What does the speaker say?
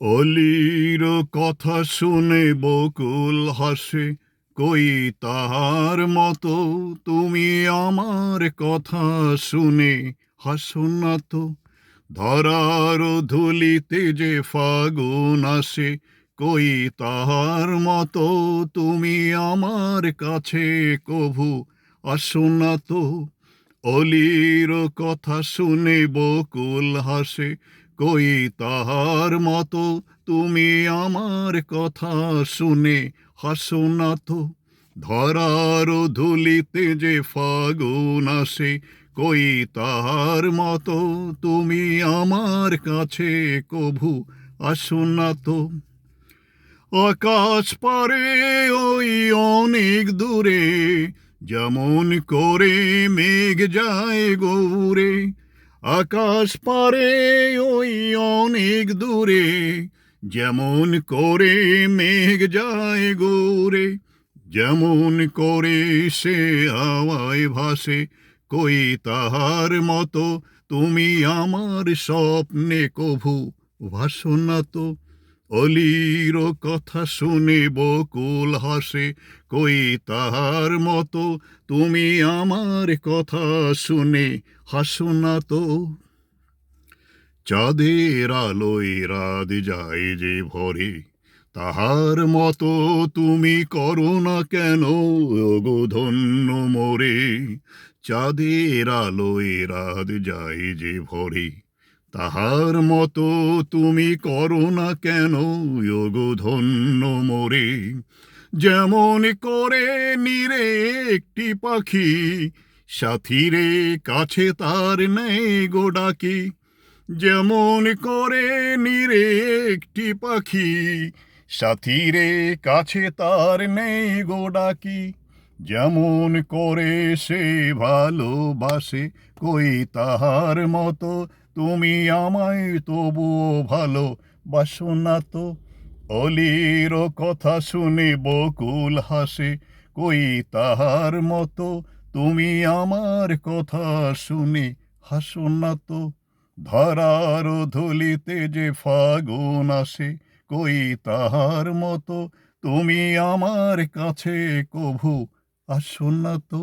অলির কথা শুনে বকুল হাসে, কই তাহার মতো তুমি আমার কথা শুনে হাসো না তো। ধরার ধুলিতে যে ফাগুন আসে, কই তাহার মতো তুমি আমার কাছে কভু আসো না তো। অলির কথা শুনে বকুল হাসে, কই তাহার মতো তুমি আমার কথা শুনে হাসো না তো। ধরার ধুলিতে যে ফাগুন আসে, কই তাহার মতো তুমি আমার কাছে কভু আসো না তো। আকাশ পারে ওই অনেক দূরে, যেমন করে মেঘ যায় গৌরে। আকাশ পারে ওই অনেক দূরে, যেমন করে মেঘ যায় গৌরে। যেমন করে সে হাওয়ায় ভাসে, কই তাহার মতো তুমি আমার স্বপ্নে কভু ভাসো না তো। অলির কথা শুনে বকুল হাসে, কই তাহার মতো তুমি আমার কথা শুনে হাসো না তো। চাঁদের আলোয় রাত যায় যে ভরে, তাহার মতো তুমি করো না কেন ওগো ধন্য মোরে। চাঁদের আলোয় রাত যায় যে ভরে, তাহার মতো তুমি করো না কেন ওগো ধন্য মোরে। যেমন করে নিরে একটি পাখি, সাথীরে কাছে তার নেই গো ডাকি। যেমন করে নিরে একটি পাখি, সাথীরে কাছে তার নেই গো ডাকি। যেমন করে সে ভালোবাসে, কই তাহার মতো তুমি আমায় তবুও ভালো বাসো না তো। অলির কথা শুনে বকুল হাসে, কই তাহার মতো তুমি আমার কথা শুনে হাসো না তো। ধরার ধুলিতে যে ফাগুন আসে, কই তাহার মতো তুমি আমার কাছে কভু আসো না তো।